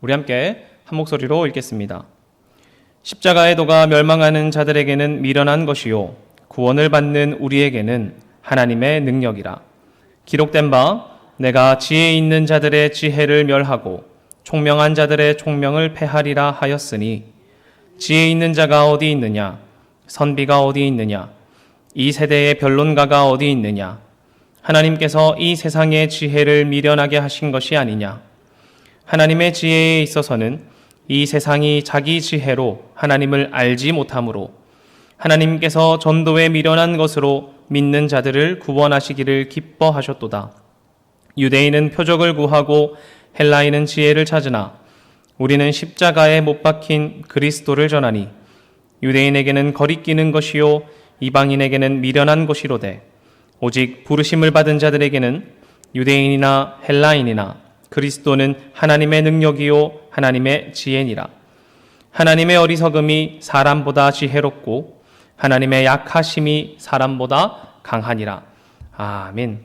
우리 함께 한 목소리로 읽겠습니다. 십자가의 도가 멸망하는 자들에게는 미련한 것이요 구원을 받는 우리에게는 하나님의 능력이라. 기록된 바 내가 지혜 있는 자들의 지혜를 멸하고 총명한 자들의 총명을 패하리라 하였으니 지혜 있는 자가 어디 있느냐? 선비가 어디 있느냐? 이 세대의 변론가가 어디 있느냐? 하나님께서 이 세상의 지혜를 미련하게 하신 것이 아니냐? 하나님의 지혜에 있어서는 이 세상이 자기 지혜로 하나님을 알지 못하므로 하나님께서 전도에 미련한 것으로 믿는 자들을 구원하시기를 기뻐하셨도다. 유대인은 표적을 구하고 헬라인은 지혜를 찾으나 우리는 십자가에 못 박힌 그리스도를 전하니 유대인에게는 거리끼는 것이요 이방인에게는 미련한 것이로되 오직 부르심을 받은 자들에게는 유대인이나 헬라인이나 그리스도는 하나님의 능력이요 하나님의 지혜니라. 하나님의 어리석음이 사람보다 지혜롭고 하나님의 약하심이 사람보다 강하니라. 아멘.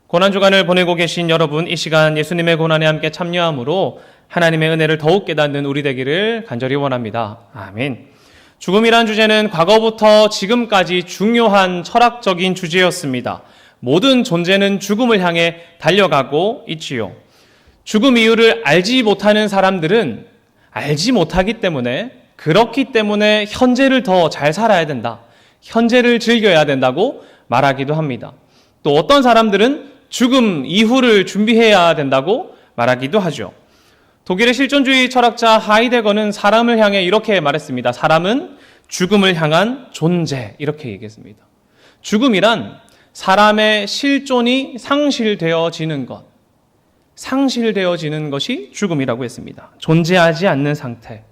고난주간을 보내고 계신 여러분, 이 시간 예수님의 고난에 함께 참여함으로 하나님의 은혜를 더욱 깨닫는 우리 되기를 간절히 원합니다. 아멘. 죽음이란 주제는 과거부터 지금까지 중요한 철학적인 주제였습니다. 모든 존재는 죽음을 향해 달려가고 있지요. 죽음 이유를 알지 못하는 사람들은 알지 못하기 때문에, 그렇기 때문에 현재를 더 잘 살아야 된다, 현재를 즐겨야 된다고 말하기도 합니다. 또 어떤 사람들은 죽음 이후를 준비해야 된다고 말하기도 하죠. 독일의 실존주의 철학자 하이데거는 사람을 향해 이렇게 말했습니다. 사람은 죽음을 향한 존재, 이렇게 얘기했습니다. 죽음이란 사람의 실존이 상실되어지는 것, 상실되어지는 것이 죽음이라고 했습니다. 존재하지 않는 상태.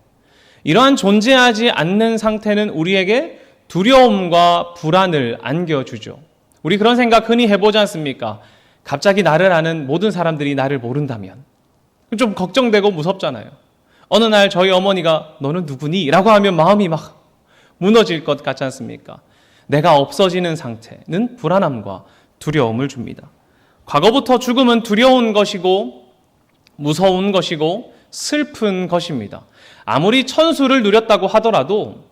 이러한 존재하지 않는 상태는 우리에게 두려움과 불안을 안겨주죠. 우리 그런 생각 흔히 해보지 않습니까? 갑자기 나를 아는 모든 사람들이 나를 모른다면 좀 걱정되고 무섭잖아요. 어느 날 저희 어머니가 너는 누구니? 라고 하면 마음이 막 무너질 것 같지 않습니까? 내가 없어지는 상태는 불안함과 두려움을 줍니다. 과거부터 죽음은 두려운 것이고 무서운 것이고 슬픈 것입니다. 아무리 천수를 누렸다고 하더라도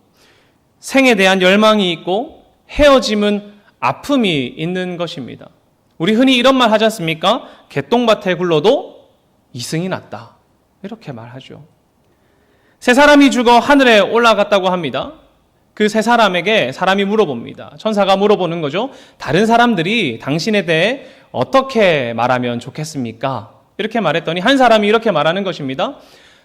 생에 대한 열망이 있고 헤어짐은 아픔이 있는 것입니다. 우리 흔히 이런 말 하지 않습니까? 개똥밭에 굴러도 이승이 났다, 이렇게 말하죠. 세 사람이 죽어 하늘에 올라갔다고 합니다. 그 세 사람에게 사람이 물어봅니다. 천사가 물어보는 거죠. 다른 사람들이 당신에 대해 어떻게 말하면 좋겠습니까? 이렇게 말했더니 한 사람이 이렇게 말하는 것입니다.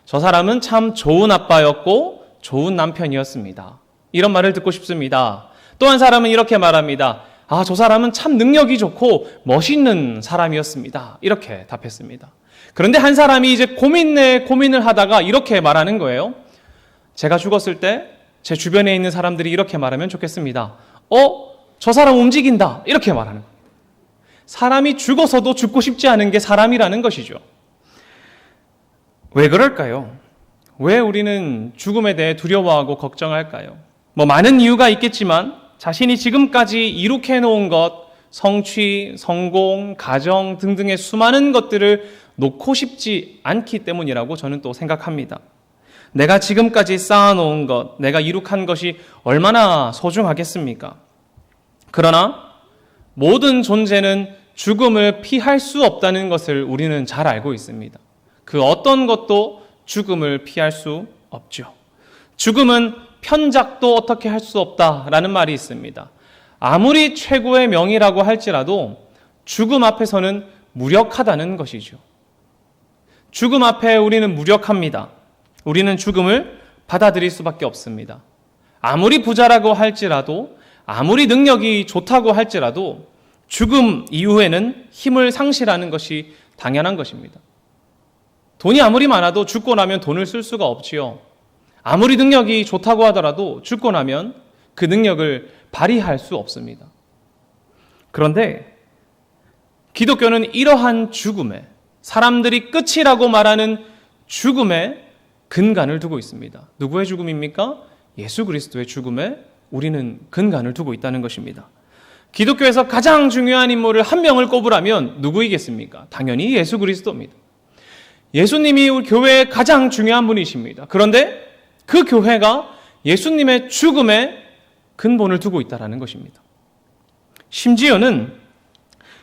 저 사람은 참 좋은 아빠였고 좋은 남편이었습니다. 이런 말을 듣고 싶습니다. 또 한 사람은 이렇게 말합니다. 아, 저 사람은 참 능력이 좋고 멋있는 사람이었습니다. 이렇게 답했습니다. 그런데 한 사람이 이제 고민을 하다가 이렇게 말하는 거예요. 제가 죽었을 때 제 주변에 있는 사람들이 이렇게 말하면 좋겠습니다. 저 사람 움직인다, 이렇게 말하는 거예요. 사람이 죽어서도 죽고 싶지 않은 게 사람이라는 것이죠. 왜 그럴까요? 왜 우리는 죽음에 대해 두려워하고 걱정할까요? 많은 이유가 있겠지만 자신이 지금까지 이룩해 놓은 것, 성취, 성공, 가정 등등의 수많은 것들을 놓고 싶지 않기 때문이라고 저는 또 생각합니다. 내가 지금까지 쌓아놓은 것, 내가 이룩한 것이 얼마나 소중하겠습니까? 그러나 모든 존재는 죽음을 피할 수 없다는 것을 우리는 잘 알고 있습니다. 그 어떤 것도 죽음을 피할 수 없죠. 죽음은 편작도 어떻게 할 수 없다라는 말이 있습니다. 아무리 최고의 명이라고 할지라도 죽음 앞에서는 무력하다는 것이죠. 죽음 앞에 우리는 무력합니다. 우리는 죽음을 받아들일 수밖에 없습니다. 아무리 부자라고 할지라도, 아무리 능력이 좋다고 할지라도 죽음 이후에는 힘을 상실하는 것이 당연한 것입니다. 돈이 아무리 많아도 죽고 나면 돈을 쓸 수가 없지요. 아무리 능력이 좋다고 하더라도 죽고 나면 그 능력을 발휘할 수 없습니다. 그런데 기독교는 이러한 죽음에, 사람들이 끝이라고 말하는 죽음에 근간을 두고 있습니다. 누구의 죽음입니까? 예수 그리스도의 죽음에 우리는 근간을 두고 있다는 것입니다. 기독교에서 가장 중요한 인물을 한 명을 꼽으라면 누구이겠습니까? 당연히 예수 그리스도입니다. 예수님이 우리 교회의 가장 중요한 분이십니다. 그런데 그 교회가 예수님의 죽음에 근본을 두고 있다는 것입니다. 심지어는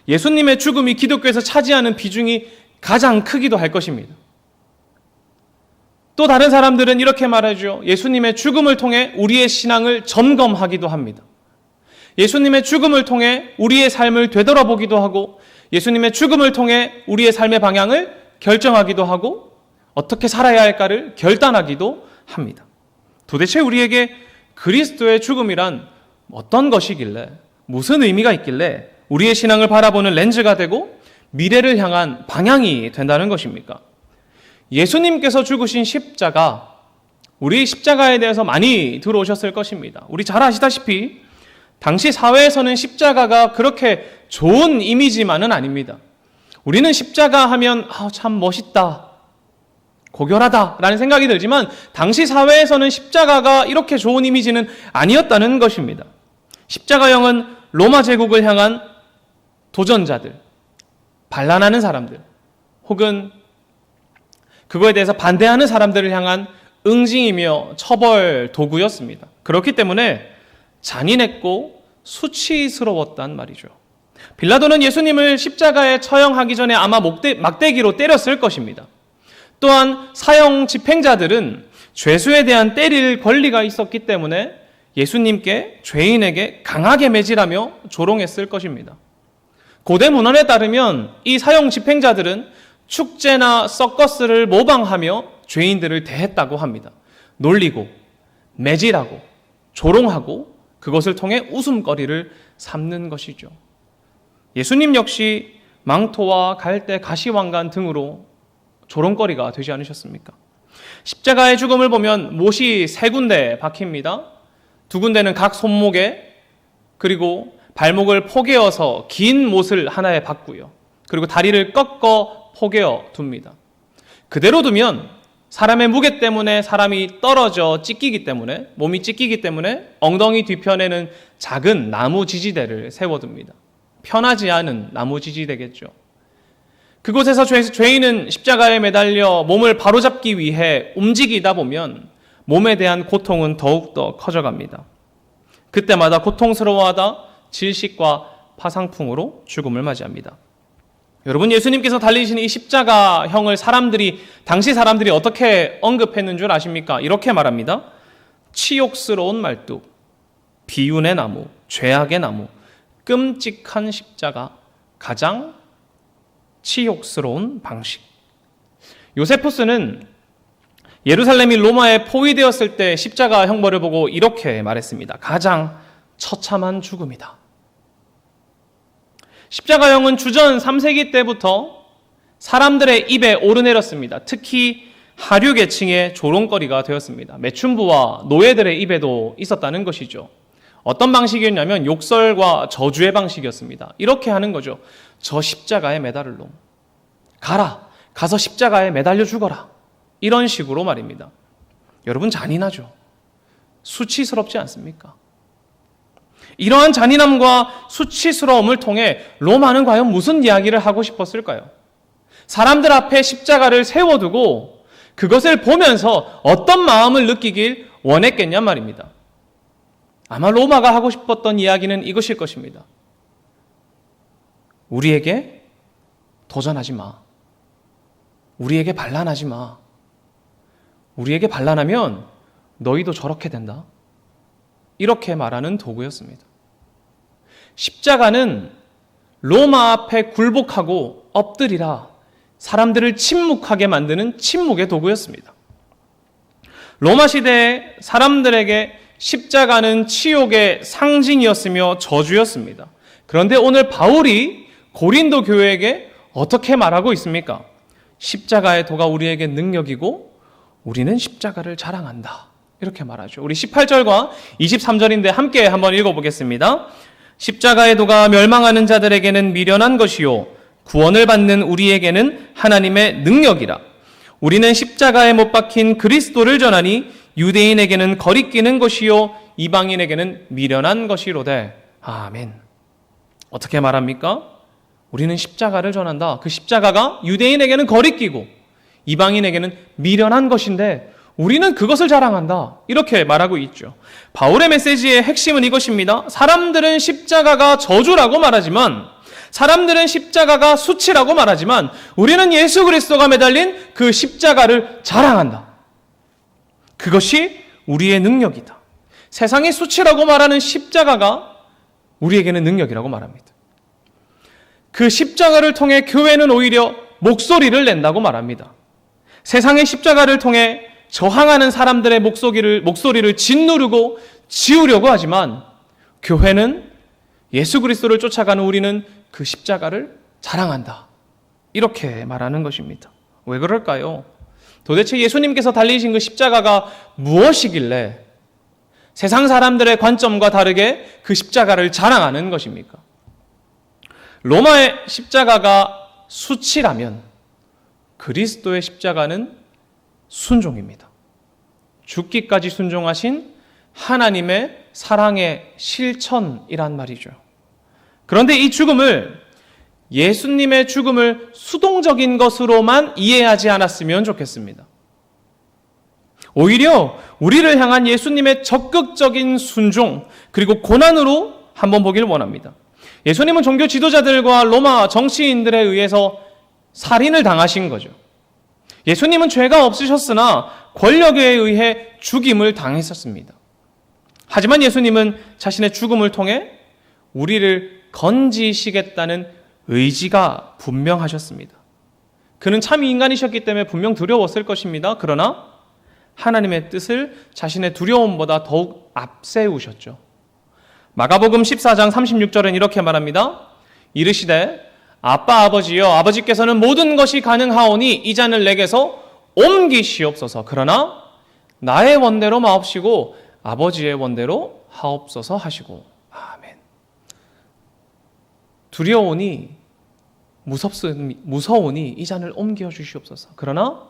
예수님의 죽음이 기독교에서 차지하는 비중이 가장 크기도 할 것입니다. 또 다른 사람들은 이렇게 말하죠. 예수님의 죽음을 통해 우리의 신앙을 점검하기도 합니다. 예수님의 죽음을 통해 우리의 삶을 되돌아보기도 하고 예수님의 죽음을 통해 우리의 삶의 방향을 결정하기도 하고 어떻게 살아야 할까를 결단하기도 합니다. 도대체 우리에게 그리스도의 죽음이란 어떤 것이길래, 무슨 의미가 있길래 우리의 신앙을 바라보는 렌즈가 되고 미래를 향한 방향이 된다는 것입니까? 예수님께서 죽으신 십자가, 우리 십자가에 대해서 많이 들어오셨을 것입니다. 우리 잘 아시다시피 당시 사회에서는 십자가가 그렇게 좋은 이미지만은 아닙니다. 우리는 십자가 하면 참 멋있다, 고결하다라는 생각이 들지만 당시 사회에서는 십자가가 이렇게 좋은 이미지는 아니었다는 것입니다. 십자가형은 로마 제국을 향한 도전자들, 반란하는 사람들, 혹은 그거에 대해서 반대하는 사람들을 향한 응징이며 처벌 도구였습니다. 그렇기 때문에 잔인했고 수치스러웠단 말이죠. 빌라도는 예수님을 십자가에 처형하기 전에 아마 막대기로 때렸을 것입니다. 또한 사형 집행자들은 죄수에 대한 때릴 권리가 있었기 때문에 예수님께, 죄인에게 강하게 매질하며 조롱했을 것입니다. 고대 문헌에 따르면 이 사형 집행자들은 축제나 서커스를 모방하며 죄인들을 대했다고 합니다. 놀리고, 매질하고, 조롱하고 그것을 통해 웃음거리를 삼는 것이죠. 예수님 역시 망토와 갈대, 가시왕관 등으로 조롱거리가 되지 않으셨습니까? 십자가의 죽음을 보면 못이 3군데 박힙니다. 2군데는 각 손목에, 그리고 발목을 포개어서 긴 못을 하나에 박고요. 그리고 다리를 꺾어 포개어 둡니다. 그대로 두면 사람의 무게 때문에 사람이 떨어져 찢기기 때문에, 몸이 찢기기 때문에 엉덩이 뒤편에는 작은 나무 지지대를 세워둡니다. 편하지 않은 나무 지지대겠죠. 그곳에서 죄인은 십자가에 매달려 몸을 바로잡기 위해 움직이다 보면 몸에 대한 고통은 더욱더 커져갑니다. 그때마다 고통스러워하다 질식과 파상풍으로 죽음을 맞이합니다. 여러분, 예수님께서 달리신 이 십자가형을 당시 사람들이 어떻게 언급했는 줄 아십니까? 이렇게 말합니다. 치욕스러운 말뚝, 비운의 나무, 죄악의 나무, 끔찍한 십자가, 가장 치욕스러운 방식. 요세푸스는 예루살렘이 로마에 포위되었을 때 십자가 형벌을 보고 이렇게 말했습니다. 가장 처참한 죽음이다. 십자가형은 주전 3세기 때부터 사람들의 입에 오르내렸습니다. 특히 하류 계층의 조롱거리가 되었습니다. 매춘부와 노예들의 입에도 있었다는 것이죠. 어떤 방식이었냐면 욕설과 저주의 방식이었습니다. 이렇게 하는 거죠. 저 십자가에 매달을 놈, 가서 십자가에 매달려 죽어라. 이런 식으로 말입니다. 여러분, 잔인하죠? 수치스럽지 않습니까? 이러한 잔인함과 수치스러움을 통해 로마는 과연 무슨 이야기를 하고 싶었을까요? 사람들 앞에 십자가를 세워두고 그것을 보면서 어떤 마음을 느끼길 원했겠냔 말입니다. 아마 로마가 하고 싶었던 이야기는 이것일 것입니다. 우리에게 도전하지 마. 우리에게 반란하지 마. 우리에게 반란하면 너희도 저렇게 된다. 이렇게 말하는 도구였습니다. 십자가는 로마 앞에 굴복하고 엎드리라, 사람들을 침묵하게 만드는 침묵의 도구였습니다. 로마 시대의 사람들에게 십자가는 치욕의 상징이었으며 저주였습니다. 그런데 오늘 바울이 고린도 교회에게 어떻게 말하고 있습니까? 십자가의 도가 우리에게 능력이고 우리는 십자가를 자랑한다. 이렇게 말하죠. 우리 18절과 23절인데 함께 한번 읽어보겠습니다. 십자가의 도가 멸망하는 자들에게는 미련한 것이요 구원을 받는 우리에게는 하나님의 능력이라. 우리는 십자가에 못 박힌 그리스도를 전하니 유대인에게는 거리끼는 것이요 이방인에게는 미련한 것이로되. 아멘. 어떻게 말합니까? 우리는 십자가를 전한다. 그 십자가가 유대인에게는 거리끼고 이방인에게는 미련한 것인데 우리는 그것을 자랑한다. 이렇게 말하고 있죠. 바울의 메시지의 핵심은 이것입니다. 사람들은 십자가가 저주라고 말하지만, 사람들은 십자가가 수치라고 말하지만 우리는 예수 그리스도가 매달린 그 십자가를 자랑한다. 그것이 우리의 능력이다. 세상이 수치라고 말하는 십자가가 우리에게는 능력이라고 말합니다. 그 십자가를 통해 교회는 오히려 목소리를 낸다고 말합니다. 세상의 십자가를 통해 저항하는 사람들의 목소리를 짓누르고 지우려고 하지만 교회는 예수 그리스도를 쫓아가는 우리는 그 십자가를 자랑한다. 이렇게 말하는 것입니다. 왜 그럴까요? 도대체 예수님께서 달리신 그 십자가가 무엇이길래 세상 사람들의 관점과 다르게 그 십자가를 자랑하는 것입니까? 로마의 십자가가 수치라면 그리스도의 십자가는 순종입니다. 죽기까지 순종하신 하나님의 사랑의 실천이란 말이죠. 그런데 이 죽음을, 예수님의 죽음을 수동적인 것으로만 이해하지 않았으면 좋겠습니다. 오히려 우리를 향한 예수님의 적극적인 순종 그리고 고난으로 한번 보길 원합니다. 예수님은 종교 지도자들과 로마 정치인들에 의해서 살인을 당하신 거죠. 예수님은 죄가 없으셨으나 권력에 의해 죽임을 당했었습니다. 하지만 예수님은 자신의 죽음을 통해 우리를 건지시겠다는 의지가 분명하셨습니다. 그는 참 인간이셨기 때문에 분명 두려웠을 것입니다. 그러나 하나님의 뜻을 자신의 두려움보다 더욱 앞세우셨죠. 마가복음 14장 36절은 이렇게 말합니다. 이르시되 아빠 아버지여, 아버지께서는 모든 것이 가능하오니 이 잔을 내게서 옮기시옵소서. 그러나 나의 원대로 마옵시고 아버지의 원대로 하옵소서 하시고. 아멘. 두려우니 무서우니 이 잔을 옮겨 주시옵소서. 그러나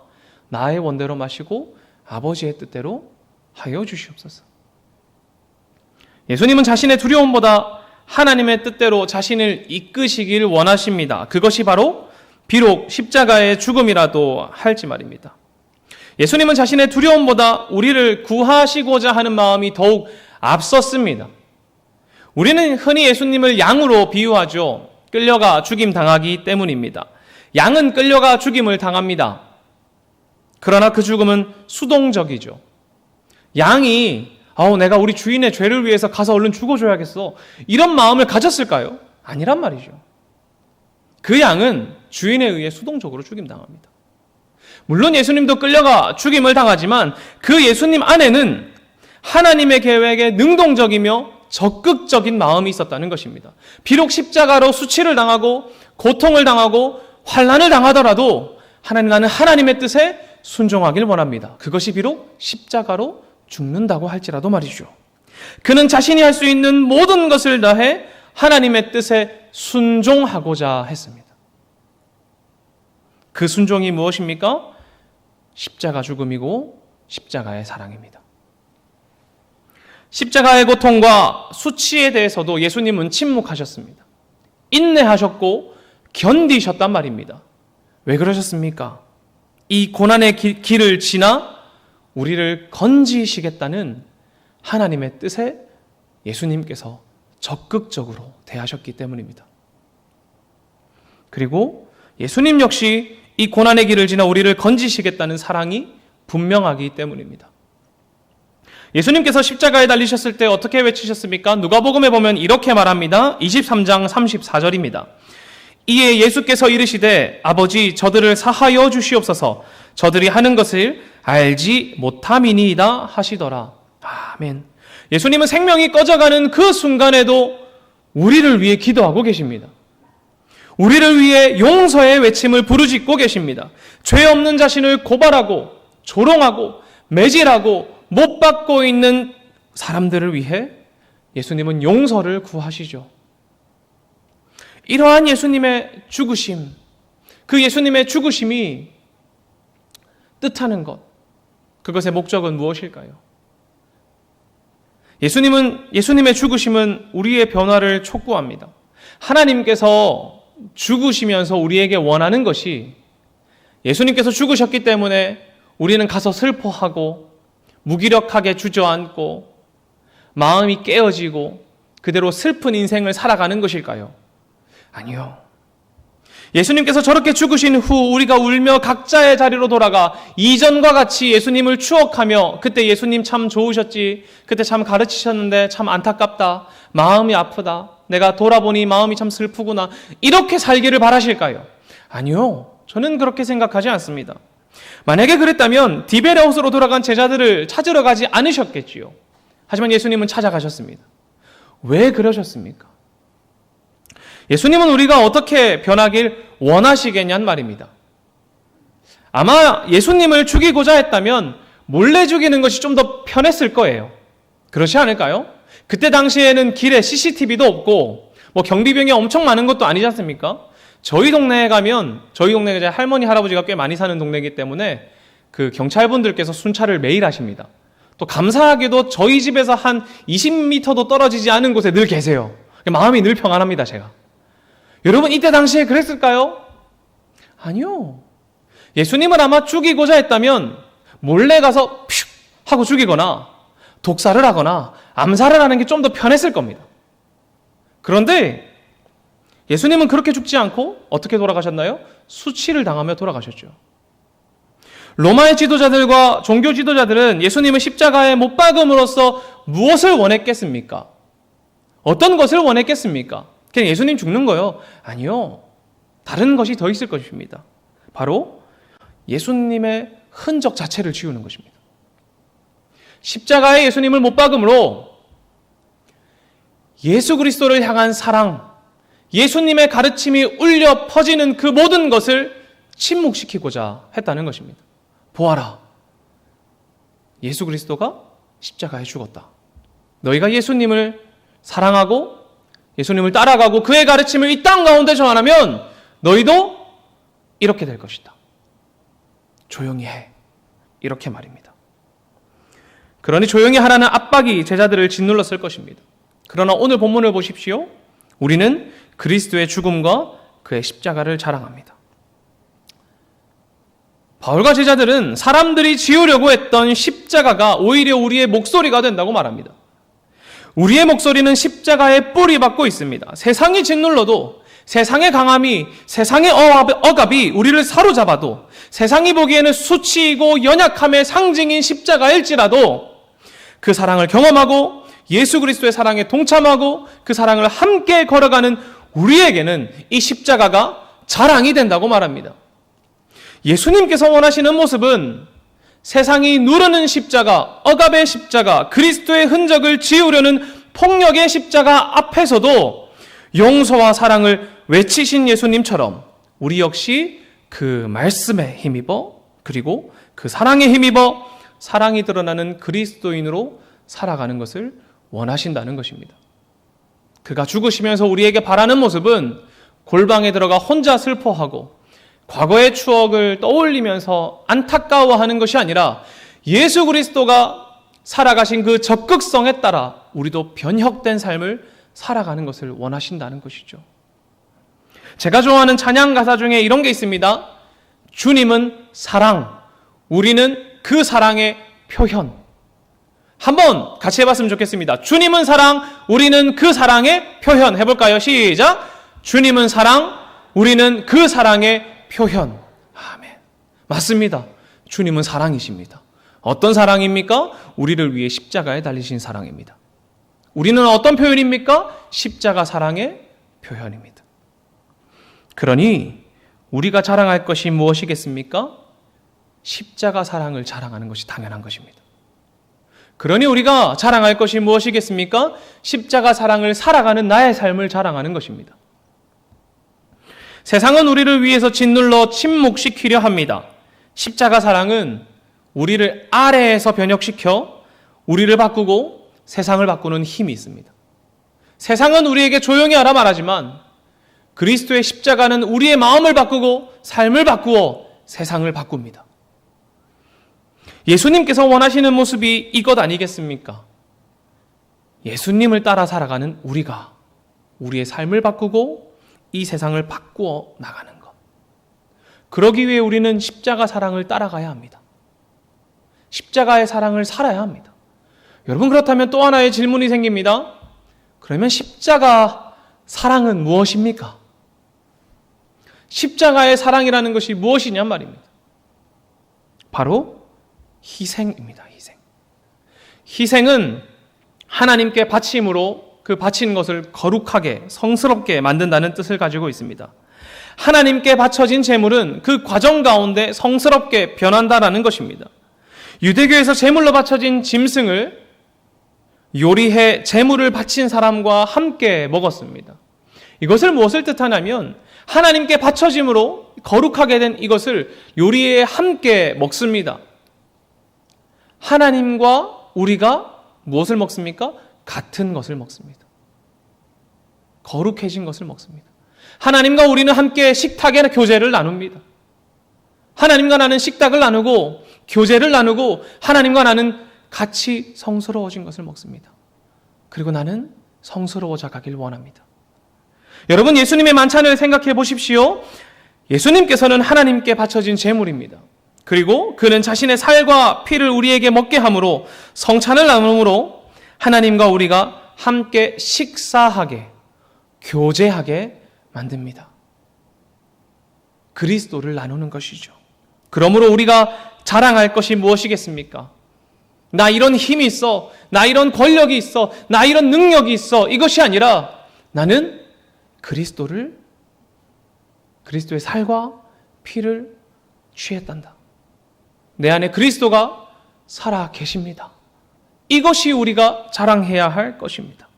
나의 원대로 마시고 아버지의 뜻대로 하여 주시옵소서. 예수님은 자신의 두려움보다 하나님의 뜻대로 자신을 이끄시길 원하십니다. 그것이 바로 비록 십자가의 죽음이라도 할지 말입니다. 예수님은 자신의 두려움보다 우리를 구하시고자 하는 마음이 더욱 앞섰습니다. 우리는 흔히 예수님을 양으로 비유하죠. 끌려가 죽임 당하기 때문입니다. 양은 끌려가 죽임을 당합니다. 그러나 그 죽음은 수동적이죠. 양이 내가 우리 주인의 죄를 위해서 가서 얼른 죽어줘야겠어, 이런 마음을 가졌을까요? 아니란 말이죠. 그 양은 주인에 의해 수동적으로 죽임당합니다. 물론 예수님도 끌려가 죽임을 당하지만 그 예수님 안에는 하나님의 계획에 능동적이며 적극적인 마음이 있었다는 것입니다. 비록 십자가로 수치를 당하고 고통을 당하고 환난을 당하더라도 나는 하나님의 뜻에 순종하길 원합니다. 그것이 비록 십자가로 죽는다고 할지라도 말이죠. 그는 자신이 할 수 있는 모든 것을 다해 하나님의 뜻에 순종하고자 했습니다. 그 순종이 무엇입니까? 십자가 죽음이고 십자가의 사랑입니다. 십자가의 고통과 수치에 대해서도 예수님은 침묵하셨습니다. 인내하셨고 견디셨단 말입니다. 왜 그러셨습니까? 이 고난의 길을 지나 우리를 건지시겠다는 하나님의 뜻에 예수님께서 적극적으로 대하셨기 때문입니다. 그리고 예수님 역시 이 고난의 길을 지나 우리를 건지시겠다는 사랑이 분명하기 때문입니다. 예수님께서 십자가에 달리셨을 때 어떻게 외치셨습니까? 누가복음에 보면 이렇게 말합니다. 23장 34절입니다. 이에 예수께서 이르시되 아버지 저들을 사하여 주시옵소서. 저들이 하는 것을 알지 못함이니이다 하시더라. 아멘. 예수님은 생명이 꺼져가는 그 순간에도 우리를 위해 기도하고 계십니다. 우리를 위해 용서의 외침을 부르짖고 계십니다. 죄 없는 자신을 고발하고 조롱하고 매질하고 못 받고 있는 사람들을 위해 예수님은 용서를 구하시죠. 이러한 예수님의 죽으심, 그 예수님의 죽으심이 뜻하는 것, 그것의 목적은 무엇일까요? 예수님의 죽으심은 우리의 변화를 촉구합니다. 하나님께서 죽으시면서 우리에게 원하는 것이 예수님께서 죽으셨기 때문에 우리는 가서 슬퍼하고 무기력하게 주저앉고 마음이 깨어지고 그대로 슬픈 인생을 살아가는 것일까요? 아니요. 예수님께서 저렇게 죽으신 후 우리가 울며 각자의 자리로 돌아가 이전과 같이 예수님을 추억하며 그때 예수님 참 좋으셨지, 그때 참 가르치셨는데 참 안타깝다, 마음이 아프다, 내가 돌아보니 마음이 참 슬프구나, 이렇게 살기를 바라실까요? 아니요. 저는 그렇게 생각하지 않습니다. 만약에 그랬다면 디베레옷으로 돌아간 제자들을 찾으러 가지 않으셨겠지요. 하지만 예수님은 찾아가셨습니다. 왜 그러셨습니까? 예수님은 우리가 어떻게 변하길 원하시겠냐는 말입니다. 아마 예수님을 죽이고자 했다면 몰래 죽이는 것이 좀 더 편했을 거예요. 그렇지 않을까요? 그때 당시에는 길에 CCTV도 없고 경비병이 엄청 많은 것도 아니지 않습니까? 저희 동네에 가면, 저희 동네가 이제 할머니 할아버지가 꽤 많이 사는 동네이기 때문에 그 경찰분들께서 순찰을 매일 하십니다. 또 감사하게도 저희 집에서 한 20m도 떨어지지 않은 곳에 늘 계세요. 마음이 늘 평안합니다, 제가. 여러분, 이때 당시에 그랬을까요? 아니요. 예수님을 아마 죽이고자 했다면 몰래 가서 퓨 하고 죽이거나 독살을 하거나 암살을 하는 게 좀 더 편했을 겁니다. 그런데 예수님은 그렇게 죽지 않고 어떻게 돌아가셨나요? 수치를 당하며 돌아가셨죠. 로마의 지도자들과 종교 지도자들은 예수님을 십자가에 못 박음으로써 무엇을 원했겠습니까? 어떤 것을 원했겠습니까? 그냥 예수님 죽는 거요? 아니요. 다른 것이 더 있을 것입니다. 바로 예수님의 흔적 자체를 지우는 것입니다. 십자가에 예수님을 못 박음으로 예수 그리스도를 향한 사랑, 예수님의 가르침이 울려 퍼지는 그 모든 것을 침묵시키고자 했다는 것입니다. 보아라. 예수 그리스도가 십자가에 죽었다. 너희가 예수님을 사랑하고 예수님을 따라가고 그의 가르침을 이 땅 가운데 전하면 너희도 이렇게 될 것이다. 조용히 해. 이렇게 말입니다. 그러니 조용히 하라는 압박이 제자들을 짓눌렀을 것입니다. 그러나 오늘 본문을 보십시오. 우리는 그리스도의 죽음과 그의 십자가를 자랑합니다. 바울과 제자들은 사람들이 지으려고 했던 십자가가 오히려 우리의 목소리가 된다고 말합니다. 우리의 목소리는 십자가에 뿌리 박고 있습니다. 세상이 짓눌러도, 세상의 강함이, 세상의 억압이 우리를 사로잡아도, 세상이 보기에는 수치이고 연약함의 상징인 십자가일지라도 그 사랑을 경험하고 예수 그리스도의 사랑에 동참하고 그 사랑을 함께 걸어가는 우리에게는 이 십자가가 자랑이 된다고 말합니다. 예수님께서 원하시는 모습은 세상이 누르는 십자가, 억압의 십자가, 그리스도의 흔적을 지우려는 폭력의 십자가 앞에서도 용서와 사랑을 외치신 예수님처럼 우리 역시 그 말씀에 힘입어, 그리고 그 사랑에 힘입어 사랑이 드러나는 그리스도인으로 살아가는 것을 원하신다는 것입니다. 그가 죽으시면서 우리에게 바라는 모습은 골방에 들어가 혼자 슬퍼하고 과거의 추억을 떠올리면서 안타까워하는 것이 아니라 예수 그리스도가 살아가신 그 적극성에 따라 우리도 변혁된 삶을 살아가는 것을 원하신다는 것이죠. 제가 좋아하는 찬양 가사 중에 이런 게 있습니다. 주님은 사랑, 우리는 그 사랑의 표현. 한번 같이 해봤으면 좋겠습니다. 주님은 사랑, 우리는 그 사랑의 표현. 해볼까요? 시작! 주님은 사랑, 우리는 그 사랑의 표현. 아멘. 맞습니다. 주님은 사랑이십니다. 어떤 사랑입니까? 우리를 위해 십자가에 달리신 사랑입니다. 우리는 어떤 표현입니까? 십자가 사랑의 표현입니다. 그러니 우리가 자랑할 것이 무엇이겠습니까? 십자가 사랑을 자랑하는 것이 당연한 것입니다. 그러니 우리가 자랑할 것이 무엇이겠습니까? 십자가 사랑을 살아가는 나의 삶을 자랑하는 것입니다. 세상은 우리를 위해서 짓눌러 침묵시키려 합니다. 십자가 사랑은 우리를 아래에서 변혁시켜 우리를 바꾸고 세상을 바꾸는 힘이 있습니다. 세상은 우리에게 조용히 하라 말하지만 그리스도의 십자가는 우리의 마음을 바꾸고 삶을 바꾸어 세상을 바꿉니다. 예수님께서 원하시는 모습이 이것 아니겠습니까? 예수님을 따라 살아가는 우리가 우리의 삶을 바꾸고 이 세상을 바꾸어 나가는 것. 그러기 위해 우리는 십자가 사랑을 따라가야 합니다. 십자가의 사랑을 살아야 합니다. 여러분, 그렇다면 또 하나의 질문이 생깁니다. 그러면 십자가 사랑은 무엇입니까? 십자가의 사랑이라는 것이 무엇이냐 말입니다. 바로 희생입니다. 희생. 희생은 하나님께 바침으로 그 바친 것을 거룩하게 성스럽게 만든다는 뜻을 가지고 있습니다. 하나님께 바쳐진 제물은 그 과정 가운데 성스럽게 변한다라는 것입니다. 유대교에서 제물로 바쳐진 짐승을 요리해 제물을 바친 사람과 함께 먹었습니다. 이것을 무엇을 뜻하냐면 하나님께 바쳐짐으로 거룩하게 된 이것을 요리해 함께 먹습니다. 하나님과 우리가 무엇을 먹습니까? 같은 것을 먹습니다. 거룩해진 것을 먹습니다. 하나님과 우리는 함께 식탁의 교제를 나눕니다. 하나님과 나는 식탁을 나누고 교제를 나누고 하나님과 나는 같이 성스러워진 것을 먹습니다. 그리고 나는 성스러워져 가길 원합니다. 여러분, 예수님의 만찬을 생각해 보십시오. 예수님께서는 하나님께 바쳐진 제물입니다. 그리고 그는 자신의 살과 피를 우리에게 먹게 함으로 성찬을 나눔으로 하나님과 우리가 함께 식사하게, 교제하게 만듭니다. 그리스도를 나누는 것이죠. 그러므로 우리가 자랑할 것이 무엇이겠습니까? 나 이런 힘이 있어, 나 이런 권력이 있어, 나 이런 능력이 있어, 이것이 아니라 나는 그리스도의 살과 피를 취했단다. 내 안에 그리스도가 살아 계십니다. 이것이 우리가 자랑해야 할 것입니다.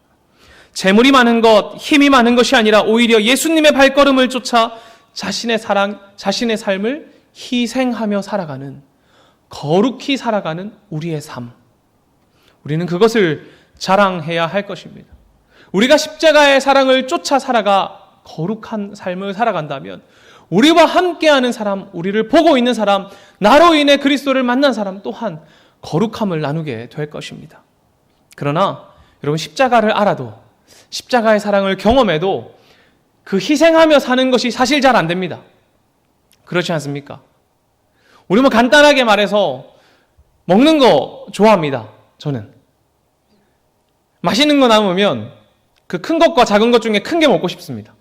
재물이 많은 것, 힘이 많은 것이 아니라 오히려 예수님의 발걸음을 쫓아 자신의 사랑, 자신의 삶을 희생하며 살아가는, 거룩히 살아가는 우리의 삶. 우리는 그것을 자랑해야 할 것입니다. 우리가 십자가의 사랑을 쫓아 살아가 거룩한 삶을 살아간다면 우리와 함께하는 사람, 우리를 보고 있는 사람, 나로 인해 그리스도를 만난 사람 또한 거룩함을 나누게 될 것입니다. 그러나 여러분, 십자가를 알아도, 십자가의 사랑을 경험해도 그 희생하며 사는 것이 사실 잘 안 됩니다. 그렇지 않습니까? 우리 간단하게 말해서 먹는 거 좋아합니다. 저는 맛있는 거 남으면 그 큰 것과 작은 것 중에 큰 게 먹고 싶습니다.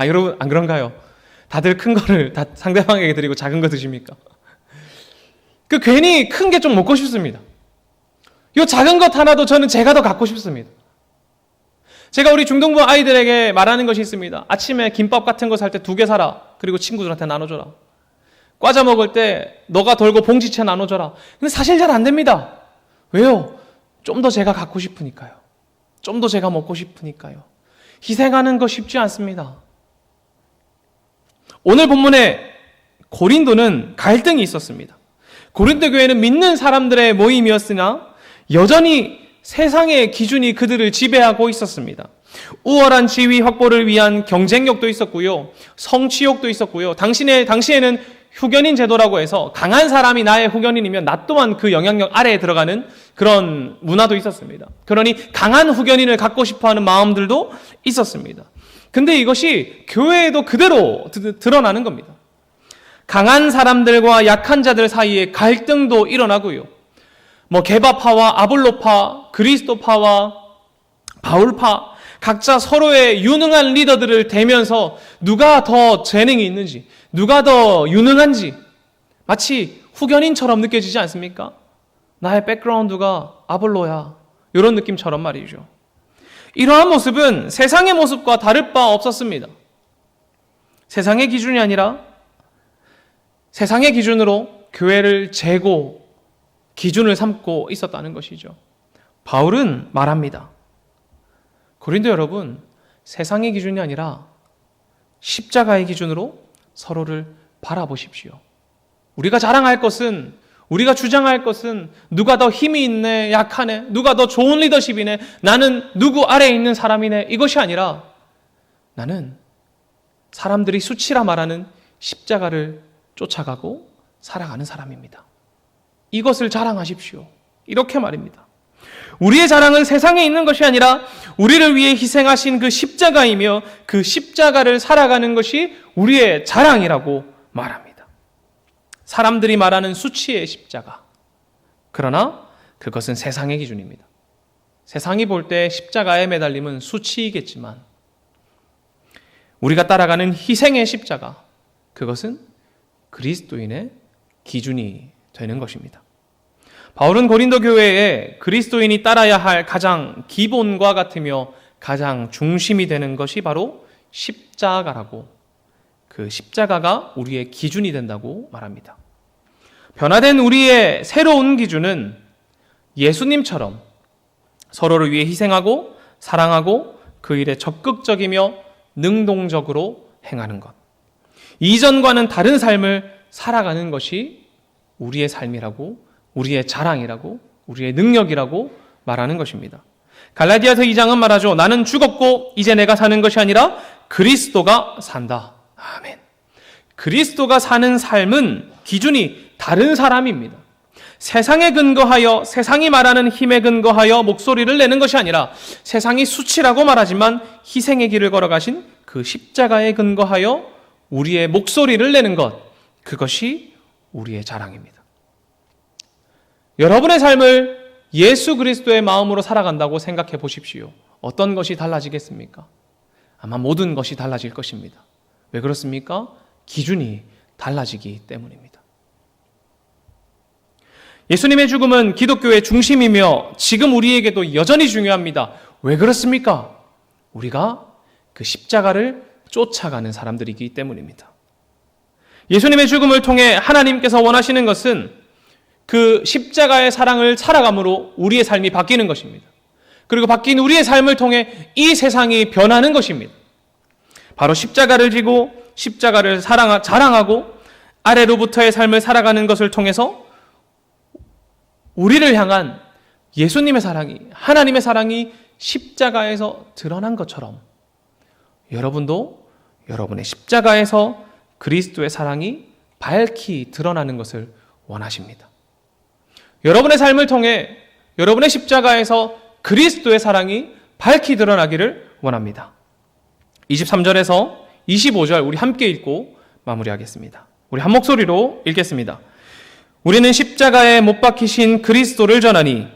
여러분 안 그런가요? 다들 큰 거를 다 상대방에게 드리고 작은 거 드십니까? 괜히 큰 게 좀 먹고 싶습니다. 이 작은 것 하나도 저는 제가 더 갖고 싶습니다. 제가 우리 중동부 아이들에게 말하는 것이 있습니다. 아침에 김밥 같은 거 살 때 2개 사라. 그리고 친구들한테 나눠줘라. 과자 먹을 때 너가 덜고 봉지채 나눠줘라. 근데 사실 잘 안 됩니다. 왜요? 좀 더 제가 갖고 싶으니까요. 좀 더 제가 먹고 싶으니까요. 희생하는 거 쉽지 않습니다. 오늘 본문에 고린도는 갈등이 있었습니다. 고린도 교회는 믿는 사람들의 모임이었으나 여전히 세상의 기준이 그들을 지배하고 있었습니다. 우월한 지위 확보를 위한 경쟁력도 있었고요. 성취욕도 있었고요. 당시에는 후견인 제도라고 해서 강한 사람이 나의 후견인이면 나 또한 그 영향력 아래에 들어가는 그런 문화도 있었습니다. 그러니 강한 후견인을 갖고 싶어하는 마음들도 있었습니다. 근데 이것이 교회에도 그대로 드러나는 겁니다. 강한 사람들과 약한 자들 사이에 갈등도 일어나고요. 게바파와 아볼로파, 그리스도파와 바울파, 각자 서로의 유능한 리더들을 대면서 누가 더 재능이 있는지, 누가 더 유능한지 마치 후견인처럼 느껴지지 않습니까? 나의 백그라운드가 아볼로야. 이런 느낌처럼 말이죠. 이러한 모습은 세상의 모습과 다를 바 없었습니다. 세상의 기준이 아니라 세상의 기준으로 교회를 재고 기준을 삼고 있었다는 것이죠. 바울은 말합니다. 고린도 여러분, 세상의 기준이 아니라 십자가의 기준으로 서로를 바라보십시오. 우리가 자랑할 것은, 우리가 주장할 것은 누가 더 힘이 있네, 약하네, 누가 더 좋은 리더십이네, 나는 누구 아래에 있는 사람이네, 이것이 아니라 나는 사람들이 수치라 말하는 십자가를 쫓아가고 살아가는 사람입니다. 이것을 자랑하십시오. 이렇게 말입니다. 우리의 자랑은 세상에 있는 것이 아니라 우리를 위해 희생하신 그 십자가이며 그 십자가를 살아가는 것이 우리의 자랑이라고 말합니다. 사람들이 말하는 수치의 십자가. 그러나 그것은 세상의 기준입니다. 세상이 볼 때 십자가에 매달림은 수치이겠지만 우리가 따라가는 희생의 십자가, 그것은 그리스도인의 기준이 되는 것입니다. 바울은 고린도 교회에 그리스도인이 따라야 할 가장 기본과 같으며 가장 중심이 되는 것이 바로 십자가라고, 그 십자가가 우리의 기준이 된다고 말합니다. 변화된 우리의 새로운 기준은 예수님처럼 서로를 위해 희생하고 사랑하고 그 일에 적극적이며 능동적으로 행하는 것. 이전과는 다른 삶을 살아가는 것이 우리의 삶이라고, 우리의 자랑이라고, 우리의 능력이라고 말하는 것입니다. 갈라디아서 2장은 말하죠. 나는 죽었고 이제 내가 사는 것이 아니라 그리스도가 산다. 아멘. 그리스도가 사는 삶은 기준이 다른 사람입니다. 세상에 근거하여, 세상이 말하는 힘에 근거하여 목소리를 내는 것이 아니라 세상이 수치라고 말하지만 희생의 길을 걸어가신 그 십자가에 근거하여 우리의 목소리를 내는 것, 그것이 우리의 자랑입니다. 여러분의 삶을 예수 그리스도의 마음으로 살아간다고 생각해 보십시오. 어떤 것이 달라지겠습니까? 아마 모든 것이 달라질 것입니다. 왜 그렇습니까? 기준이 달라지기 때문입니다. 예수님의 죽음은 기독교의 중심이며 지금 우리에게도 여전히 중요합니다. 왜 그렇습니까? 우리가 그 십자가를 쫓아가는 사람들이기 때문입니다. 예수님의 죽음을 통해 하나님께서 원하시는 것은 그 십자가의 사랑을 살아감으로 우리의 삶이 바뀌는 것입니다. 그리고 바뀐 우리의 삶을 통해 이 세상이 변하는 것입니다. 바로 십자가를 지고 십자가를 자랑하고 아래로부터의 삶을 살아가는 것을 통해서 우리를 향한 예수님의 사랑이, 하나님의 사랑이 십자가에서 드러난 것처럼 여러분도 여러분의 십자가에서 그리스도의 사랑이 밝히 드러나는 것을 원하십니다. 여러분의 삶을 통해 여러분의 십자가에서 그리스도의 사랑이 밝히 드러나기를 원합니다. 23절에서 25절 우리 함께 읽고 마무리하겠습니다. 우리 한 목소리로 읽겠습니다. 우리는 십자가에 못 박히신 그리스도를 전하니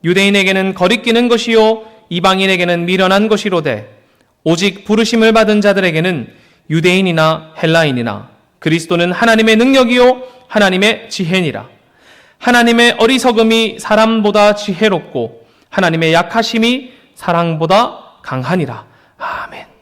유대인에게는 거리끼는 것이요 이방인에게는 미련한 것이로되 오직 부르심을 받은 자들에게는 유대인이나 헬라인이나 그리스도는 하나님의 능력이요 하나님의 지혜니라. 하나님의 어리석음이 사람보다 지혜롭고 하나님의 약하심이 사랑보다 강하니라. 아멘.